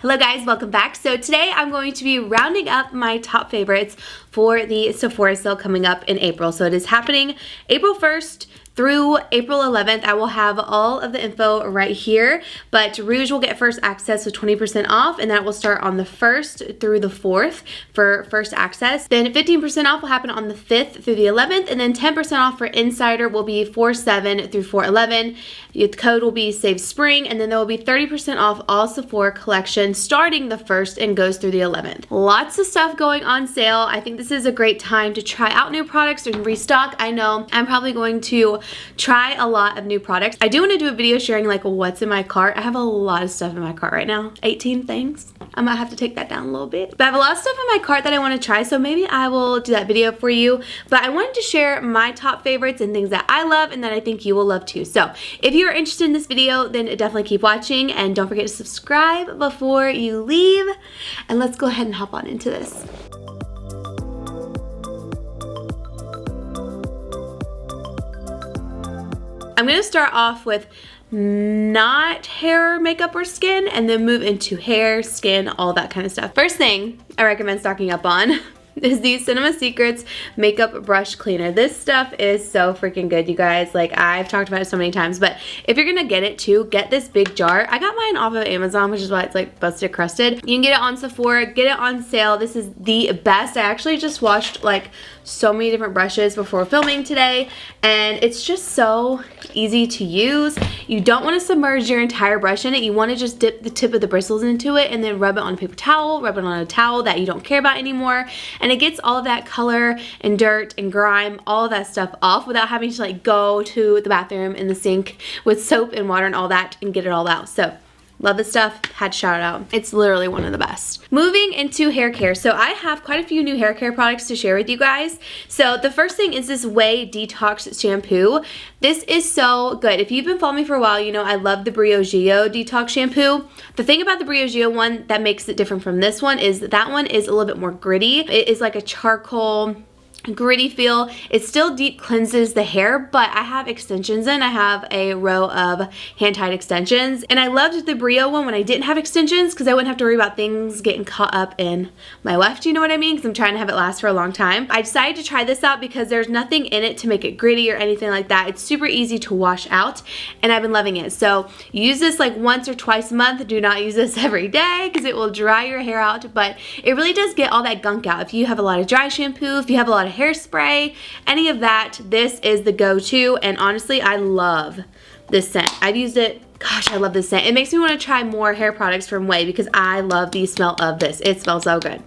Hello guys, welcome back. So today I'm going to be rounding up my top favorites for the Sephora sale coming up in April. So it is happening April 1st through April 11th. I will have all of the info right here, but Rouge will get first access with 20% off, and that will start on the 1st through the 4th for first access. Then 15% off will happen on the 5th through the 11th, and then 10% off for Insider will be 4/7 through 4/11. The code will be Save Spring, and then there will be 30% off all Sephora collection starting the 1st and goes through the 11th. Lots of stuff going on sale. I think this is a great time to try out new products and restock. I know I'm probably going to try a lot of new products. I do want to do a video sharing like what's in my cart. I have a lot of stuff in my cart right now. 18 things. I might have to take that down a little bit. But I have a lot of stuff in my cart that I want to try, so maybe I will do that video for you. But I wanted to share my top favorites and things that I love and that I think you will love too. So if you're interested in this video, then definitely keep watching and don't forget to subscribe before you leave. And let's go ahead and hop on into this. I'm going to start off with not hair, makeup, or skin, and then move into hair, skin, all that kind of stuff. First thing I recommend stocking up on is the Cinema Secrets Makeup Brush Cleaner. This stuff is so freaking good, you guys. Like, I've talked about it so many times, but if you're gonna get it too, get this big jar. I got mine off of Amazon, which is why it's like busted crusted. You can get it on Sephora, get it on sale. This is the best. I actually just washed like so many different brushes before filming today, and it's just so easy to use. You don't want to submerge your entire brush in it. You want to just dip the tip of the bristles into it and then rub it on a paper towel, rub it on a towel that you don't care about anymore, and it gets all of that color and dirt and grime, all of that stuff off without having to like go to the bathroom in the sink with soap and water and all that and get it all out. So love this stuff, had to shout it out. It's literally one of the best. Moving into hair care. So I have quite a few new hair care products to share with you guys. So the first thing is this Way Detox Shampoo. This is so good. If you've been following me for a while, you know I love the Briogeo Detox Shampoo. The thing about the Briogeo one that makes it different from this one is that one is a little bit more gritty. It is like a charcoal gritty feel. It still deep cleanses the hair, but I have extensions in. I have a row of hand-tied extensions, and I loved the Brio one when I didn't have extensions because I wouldn't have to worry about things getting caught up in my weft, you know what I mean? Because I'm trying to have it last for a long time. I decided to try this out because there's nothing in it to make it gritty or anything like that. It's super easy to wash out, and I've been loving it. So use this like once or twice a month. Do not use this every day because it will dry your hair out, but it really does get all that gunk out. If you have a lot of dry shampoo, if you have a lot of hairspray, any of that, this is the go-to. And honestly, I love this scent. I've used it. Gosh, I love this scent. It makes me want to try more hair products from Way because I love the smell of this. It smells so good.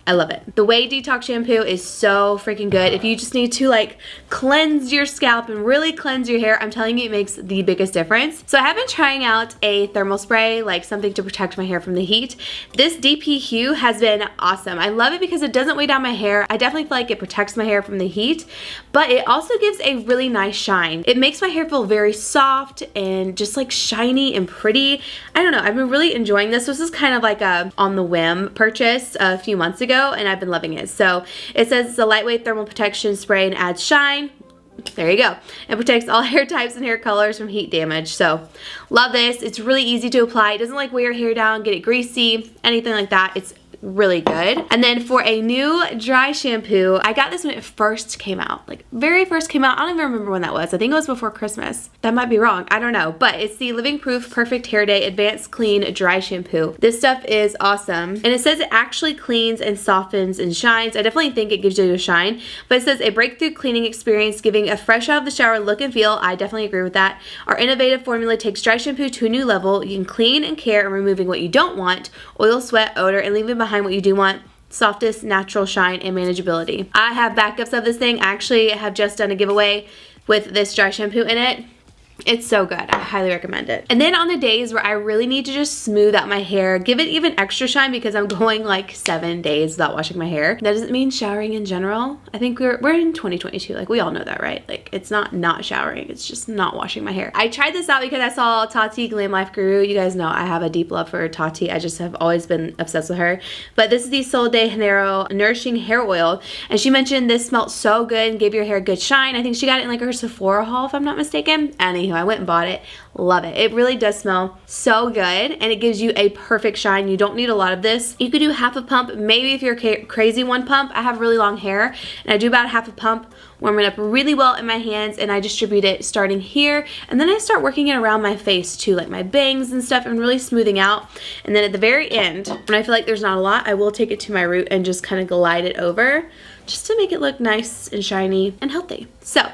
I love it. The Way Detox Shampoo is so freaking good. If you just need to like cleanse your scalp and really cleanse your hair, I'm telling you it makes the biggest difference. So I have been trying out a thermal spray, like something to protect my hair from the heat. This DP Hue has been awesome. I love it because it doesn't weigh down my hair. I definitely feel like it protects my hair from the heat, but it also gives a really nice shine. It makes my hair feel very soft and just like shiny and pretty. I don't know, I've been really enjoying this. This is kind of like a on the whim purchase a few months ago, and I've been loving it. So it says it's a lightweight thermal protection spray and adds shine. There you go. It protects all hair types and hair colors from heat damage. So love this. It's really easy to apply. It doesn't like weigh your hair down, get it greasy, anything like that. It's really good. And then for a new dry shampoo, I got this when it first came out, like very first came out. I don't even remember when that was. I think it was before Christmas. That might be wrong. I don't know, but it's the Living Proof Perfect Hair Day Advanced Clean Dry Shampoo. This stuff is awesome, and it says it actually cleans and softens and shines. I definitely think it gives you a shine, but it says a breakthrough cleaning experience, giving a fresh out of the shower look and feel. I definitely agree with that. Our innovative formula takes dry shampoo to a new level. You can clean and care in removing what you don't want, oil, sweat, odor, and leaving behind what you do want. Softest, natural shine, and manageability. I have backups of this thing. I actually have just done a giveaway with this dry shampoo in it. It's so good. I highly recommend it. And then on the days where I really need to just smooth out my hair, give it even extra shine because I'm going like 7 days without washing my hair. That doesn't mean showering in general. I think we're in 2022. Like, we all know that, right? Like, it's not showering. It's just not washing my hair. I tried this out because I saw Tati, Glam Life Guru. You guys know I have a deep love for Tati. I just have always been obsessed with her. But this is the Sol de Janeiro Nourishing Hair Oil. And she mentioned this smelled so good and gave your hair a good shine. I think she got it in like her Sephora haul, if I'm not mistaken. Anywho, anywho, I went and bought it. Love it. It really does smell so good, and it gives you a perfect shine. You don't need a lot of this. You could do half a pump, maybe if you're crazy 1 pump. I have really long hair, and I do about half a pump, warm it up really well in my hands, and I distribute it starting here, and then I start working it around my face too, like my bangs and stuff, and really smoothing out. And then at the very end, when I feel like there's not a lot, I will take it to my root and just kind of glide it over, just to make it look nice and shiny and healthy. So,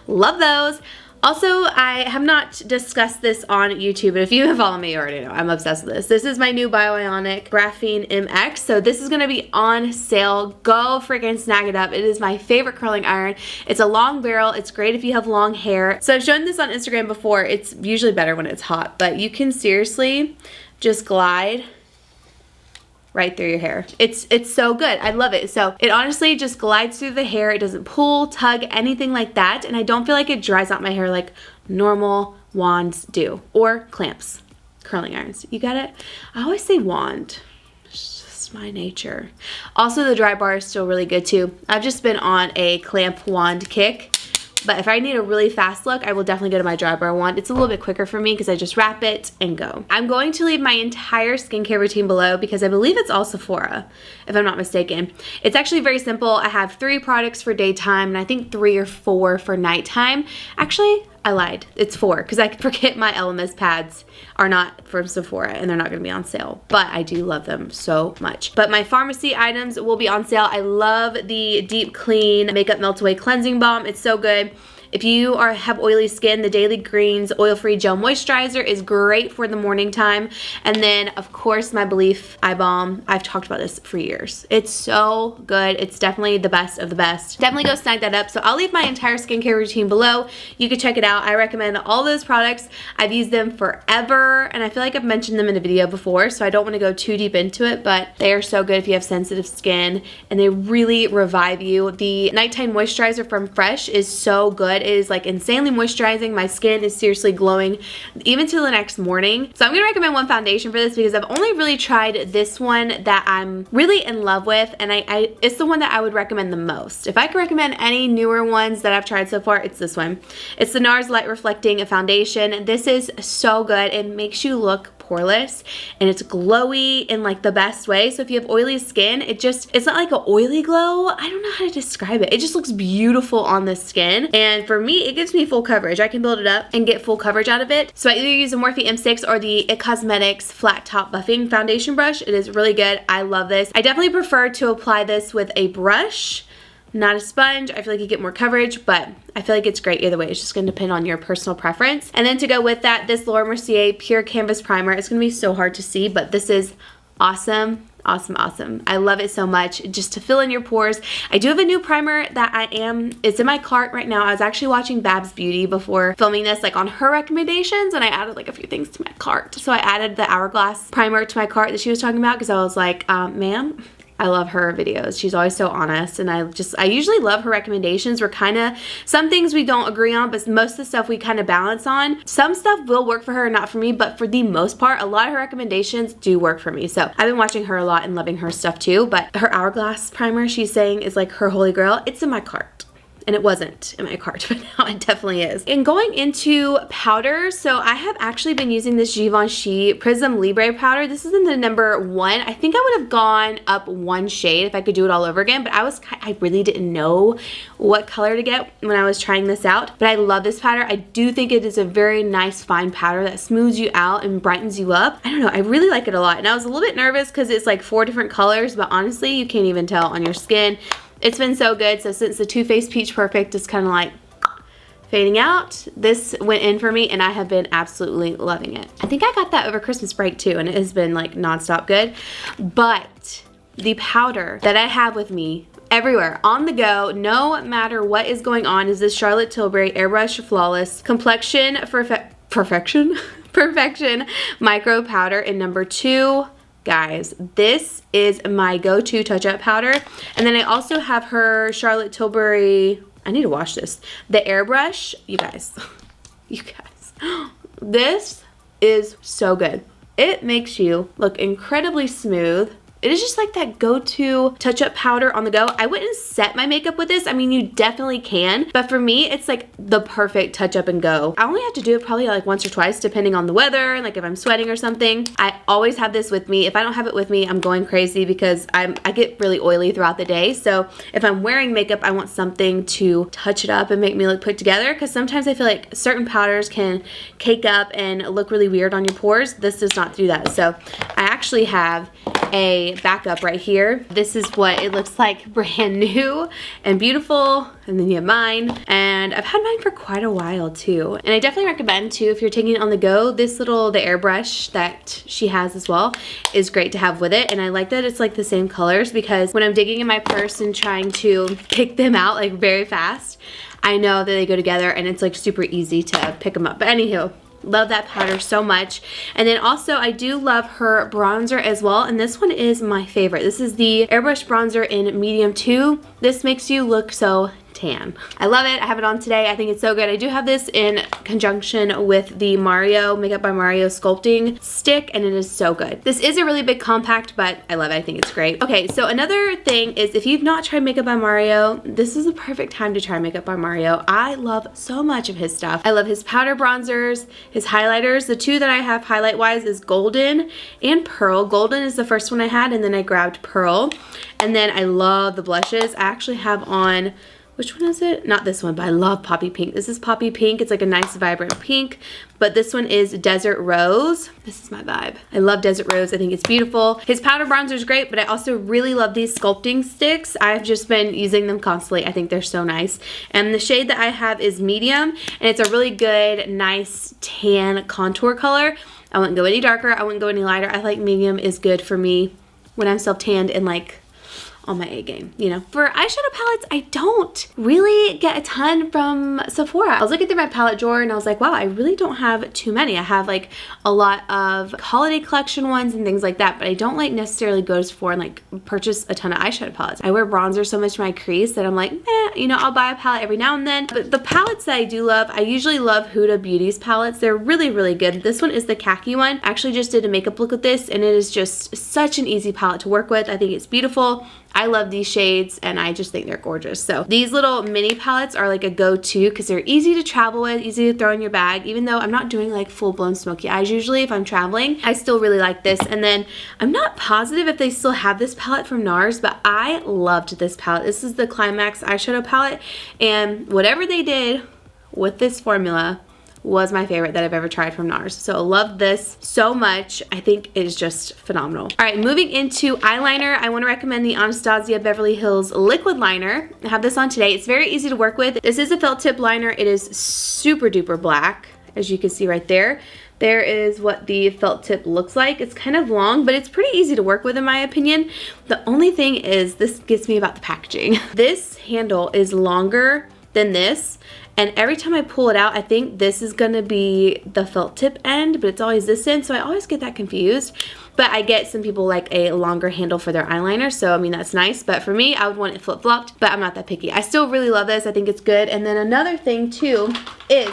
love those. Also, I have not discussed this on YouTube, but if you have followed me, you already know I'm obsessed with this. This is my new Bioionic Graphene MX. So this is gonna be on sale. Go freaking snag it up. It is my favorite curling iron. It's a long barrel. It's great if you have long hair. So I've shown this on Instagram before. It's usually better when it's hot, but you can seriously just glide right through your hair. It's so good. I love it. So it honestly just glides through the hair. It doesn't pull, tug, anything like that. And I don't feel like it dries out my hair like normal wands do, or clamps, curling irons. You got it? I always say wand. It's just my nature. Also, the dry bar is still really good too. I've just been on a clamp wand kick. But if I need a really fast look, I will definitely go to my dry bar wand. It's a little bit quicker for me because I just wrap it and go. I'm going to leave my entire skincare routine below because I believe it's all Sephora, if I'm not mistaken. It's actually very simple. I have 3 products for daytime and I think 3 or 4 for nighttime. Actually, I lied. It's 4 because I forget my LMS pads are not from Sephora and they're not going to be on sale. But I do love them so much. But my pharmacy items will be on sale. I love the Deep Clean Makeup Melt Away Cleansing Balm. It's so good. If you have oily skin, the Daily Greens Oil-Free Gel Moisturizer is great for the morning time. And then, of course, my Belief Eye Balm. I've talked about this for years. It's so good. It's definitely the best of the best. Definitely go snag that up. So I'll leave my entire skincare routine below. You can check it out. I recommend all those products. I've used them forever, and I feel like I've mentioned them in a video before, so I don't want to go too deep into it, but they are so good if you have sensitive skin, and they really revive you. The Nighttime Moisturizer from Fresh is so good. It is like insanely moisturizing. My skin is seriously glowing even to the next morning. So I'm gonna recommend one foundation for this because I've only really tried this one that I'm really in love with, and it's the one that I would recommend the most. If I could recommend any newer ones that I've tried so far, it's this one. It's the NARS Light Reflecting Foundation. This is so good. It makes you look poreless, and it's glowy in like the best way. So if you have oily skin, it's not like an oily glow. I don't know how to describe it. It just looks beautiful on the skin, and for me, it gives me full coverage. I can build it up and get full coverage out of it. So I either use the Morphe M6 or the IT Cosmetics Flat Top Buffing Foundation Brush. It is really good. I love this. I definitely prefer to apply this with a brush, not a sponge. I feel like you get more coverage, but I feel like it's great either way. It's just going to depend on your personal preference. And then to go with that, this Laura Mercier Pure Canvas Primer. It's going to be so hard to see, but this is awesome. Awesome, awesome. I love it so much, just to fill in your pores. I do have a new primer that it's in my cart right now. I was actually watching Babs Beauty before filming this, like on her recommendations, and I added like a few things to my cart. So I added the Hourglass primer to my cart that she was talking about because I was like, ma'am, I love her videos. She's always so honest, and I usually love her recommendations. Some things we don't agree on, but most of the stuff we kind of balance on. Some stuff will work for her and not for me, but for the most part, a lot of her recommendations do work for me. So I've been watching her a lot and loving her stuff too, but her Hourglass primer, she's saying, is like her holy grail. It's in my cart. And it wasn't in my cart, but now it definitely is. And going into powder, so I have actually been using this Givenchy Prism Libre powder. This is in the number 1. I think I would have gone up 1 shade if I could do it all over again, but I really didn't know what color to get when I was trying this out. But I love this powder. I do think it is a very nice fine powder that smooths you out and brightens you up. I don't know, I really like it a lot. And I was a little bit nervous because it's like 4 different colors, but honestly, you can't even tell on your skin. It's been so good. So since the Too Faced Peach Perfect is kind of like fading out, this went in for me, and I have been absolutely loving it. I think I got that over Christmas break too, and it has been like nonstop good. But the powder that I have with me everywhere, on the go, no matter what is going on, is this Charlotte Tilbury Airbrush Flawless Complexion Perfection Micro Powder in number 2. Guys, this is my go-to touch-up powder. And then I also have her Charlotte Tilbury, I need to wash this, the airbrush. You guys, this is so good. It makes you look incredibly smooth It is just like that go-to touch-up powder on the go. I wouldn't set my makeup with this. I mean, you definitely can, but for me, it's like the perfect touch-up and go. I only have to do it probably like once or twice depending on the weather, like if I'm sweating or something. I always have this with me. If I don't have it with me, I'm going crazy because I get really oily throughout the day. So if I'm wearing makeup, I want something to touch it up and make me look put together, because sometimes I feel like certain powders can cake up and look really weird on your pores. This does not do that. So I actually have a backup right here. This is what it looks like, brand new and beautiful. And then you have mine, and I've had mine for quite a while too. And I definitely recommend too, if you're taking it on the go, this the airbrush that she has as well is great to have with it. And I like that it's like the same colors, because when I'm digging in my purse and trying to pick them out like very fast, I know that they go together and it's like super easy to pick them up. But anywho, love that powder so much. And then also I do love her bronzer as well, and this one is my favorite. This is the Airbrush Bronzer in medium 2. This makes you look so tan. I love it. I have it on today. I think it's so good. I do have this in conjunction with the Makeup by Mario sculpting stick, and it is so good. This is a really big compact, but I love it. I think it's great. Okay, so another thing is, if you've not tried Makeup by Mario, this is the perfect time to try Makeup by Mario. I love so much of his stuff. I love his powder bronzers, his highlighters. The two that I have highlight wise is Golden and Pearl. Golden is the first one I had, and then I grabbed Pearl. And then I love the blushes. I actually have on, which one is it? Not this one, but I love Poppy Pink. This is Poppy Pink. It's like a nice vibrant pink, but this one is Desert Rose. This is my vibe. I love Desert Rose. I think it's beautiful. His powder bronzer is great, but I also really love these sculpting sticks. I've just been using them constantly. I think they're so nice. And the shade that I have is medium, and it's a really good, nice tan contour color. I wouldn't go any darker. I wouldn't go any lighter. I like medium is good for me when I'm self-tanned and like on my A game, you know. For eyeshadow palettes, I don't really get a ton from Sephora. I was looking through my palette drawer and I was like, wow, I really don't have too many. I have like a lot of holiday collection ones and things like that, but I don't like necessarily go to Sephora and like purchase a ton of eyeshadow palettes. I wear bronzer so much to my crease that I'm like, you know, I'll buy a palette every now and then. But the palettes that I do love, I usually love Huda Beauty's palettes. They're really, really good. This one is the khaki one. I actually just did a makeup look with this, and it is just such an easy palette to work with. I think it's beautiful. I love these shades and I just think they're gorgeous. So these little mini palettes are like a go-to because they're easy to travel with, easy to throw in your bag. Even though I'm not doing like full-blown smoky eyes usually if I'm traveling, I still really like this. And then I'm not positive if they still have this palette from NARS, but I loved this palette. This is the Climax eyeshadow palette, and whatever they did with this formula was my favorite that I've ever tried from NARS. So I love this so much. I think it is just phenomenal. All right, moving into eyeliner, I want to recommend the Anastasia Beverly Hills Liquid Liner. I have this on today. It's very easy to work with. This is a felt tip liner. It is super duper black, as you can see right there. There is what the felt tip looks like. It's kind of long, but it's pretty easy to work with in my opinion. The only thing is, this gets me about the packaging. This handle is longer than this, and every time I pull it out, I think this is gonna be the felt tip end, but it's always this end, so I always get that confused. But I get some people like a longer handle for their eyeliner, so I mean, that's nice. But for me, I would want it flip-flopped, but I'm not that picky. I still really love this. I think it's good. And then another thing too is,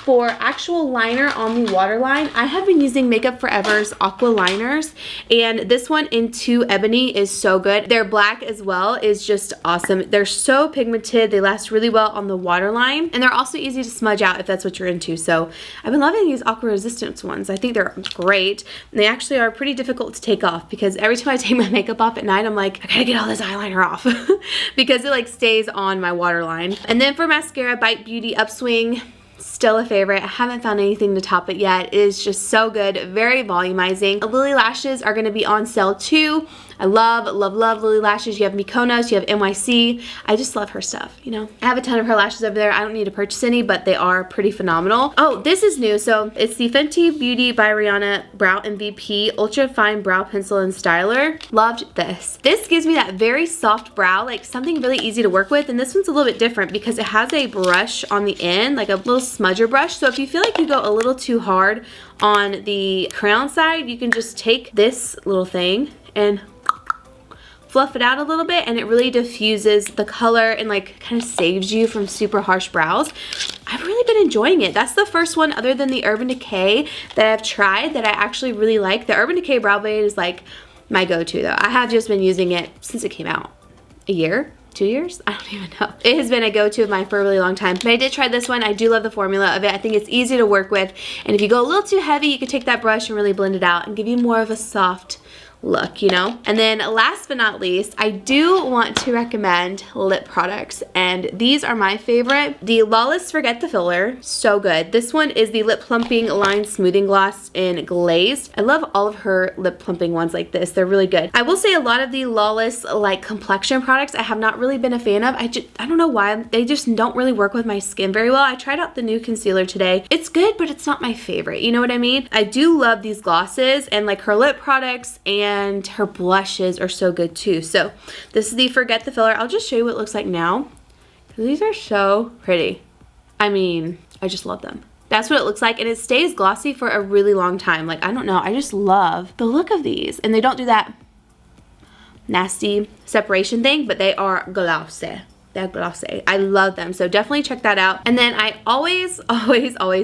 for actual liner on the waterline, I have been using Makeup Forever's Aqua liners, and this one in 2 Ebony is so good. Their black as well is just awesome. They're so pigmented, they last really well on the waterline, and they're also easy to smudge out if that's what you're into. So I've been loving these Aqua Resistance ones. I think they're great. And they actually are pretty difficult to take off, because every time I take my makeup off at night, I'm like, I gotta get all this eyeliner off because it like stays on my waterline. And then for mascara, Bite Beauty Upswing. Still a favorite. I haven't found anything to top it yet. It is just so good, very volumizing. Lily lashes are going to be on sale too. I love, love, love Lily lashes. You have Mykonos, you have NYC. I just love her stuff, you know. I have a ton of her lashes over there. I don't need to purchase any, but they are pretty phenomenal. Oh, this is new. So it's the Fenty Beauty by Rihanna Brow MVP Ultra Fine Brow Pencil and Styler. Loved this. This gives me that very soft brow, like something really easy to work with. And this one's a little bit different because it has a brush on the end, like a little smudger brush. So if you feel like you go a little too hard on the crown side, you can just take this little thing and fluff it out a little bit, and it really diffuses the color and like kind of saves you from super harsh brows. I've really been enjoying it. That's the first one other than the Urban Decay that I've tried that I actually really like. The Urban Decay Brow Blade is like my go-to though. I have just been using it since it came out. A year? 2 years? I don't even know. It has been a go-to of mine for a really long time. But I did try this one. I do love the formula of it. I think it's easy to work with. And if you go a little too heavy, you can take that brush and really blend it out and give you more of a soft look, you know? And then last but not least, I do want to recommend lip products, and these are my favorite. The Lawless Forget the Filler, so good. This one is the Lip Plumping Line Smoothing Gloss in Glazed. I love all of her lip plumping ones like this. They're really good. I will say a lot of the Lawless like complexion products I have not really been a fan of. I don't know why. They just don't really work with my skin very well. I tried out the new concealer today. It's good, but it's not my favorite. You know what I mean? I do love these glosses, and like her lip products and her blushes are so good too. So this is the Forget the Filler. I'll just show you what it looks like now, because these are so pretty. I mean, I just love them. That's what it looks like, and it stays glossy for a really long time. Like, I don't know, I just love the look of these, and they don't do that nasty separation thing, but they are glossy. They're glossy. I love them, so definitely check that out. And then I always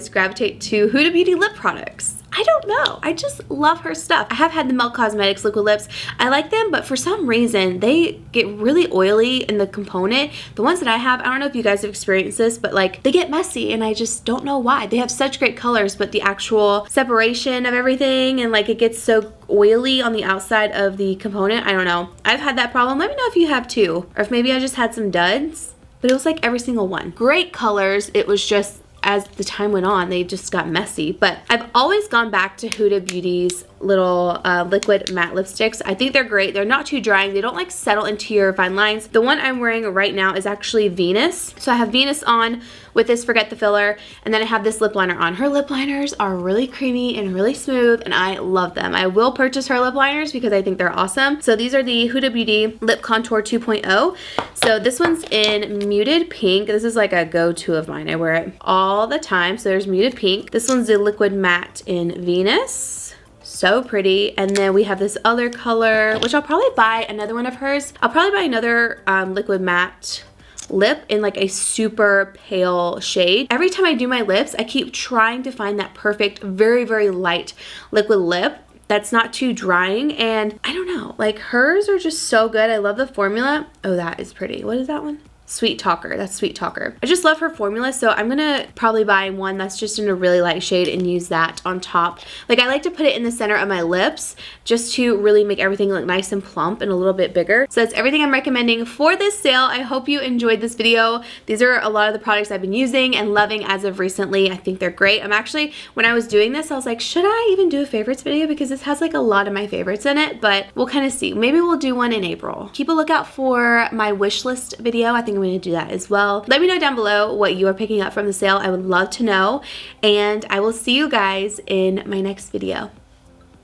gravitate to Huda Beauty lip products. I don't know. I just love her stuff. I have had the Milk Cosmetics liquid lips. I like them, but for some reason, they get really oily in the component. The ones that I have, I don't know if you guys have experienced this, but like they get messy, and I just don't know why. They have such great colors, but the actual separation of everything, and like it gets so oily on the outside of the component. I don't know. I've had that problem. Let me know if you have too, or if maybe I just had some duds, but it was like every single one. Great colors. It was just, as the time went on, they just got messy. But I've always gone back to Huda Beauty's little liquid matte lipsticks. I think they're great. They're not too drying. They don't like settle into your fine lines. The one I'm wearing right now is actually Venus. So I have Venus on with this Forget the Filler, and then I have this lip liner on. Her lip liners are really creamy and really smooth, and I love them. I will purchase her lip liners because I think they're awesome. So these are the Huda Beauty Lip Contour 2.0. So this one's in muted pink. This is like a go-to of mine. I wear it all the time. So there's muted pink. This one's the liquid matte in Venus. So pretty. And then we have this other color, which I'll probably buy another one of hers. I'll probably buy another liquid matte lip in like a super pale shade. Every time I do my lips, I keep trying to find that perfect, very light liquid lip that's not too drying, and I don't know, like hers are just so good. I love the formula. Oh, that is pretty. What is that one? Sweet Talker. That's Sweet Talker. I just love her formula, so I'm gonna probably buy one that's just in a really light shade and use that on top. Like, I like to put it in the center of my lips just to really make everything look nice and plump and a little bit bigger. So that's everything I'm recommending for this sale. I hope you enjoyed this video. These are a lot of the products I've been using and loving as of recently. I think they're great. I'm actually, when I was doing this, I was like, should I even do a favorites video? Because this has like a lot of my favorites in it, but we'll kind of see. Maybe we'll do one in April. Keep a lookout for my wish list video. I think I'm going to do that as well. Let me know down below what you are picking up from the sale. I would love to know, and I will see you guys in my next video.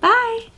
Bye!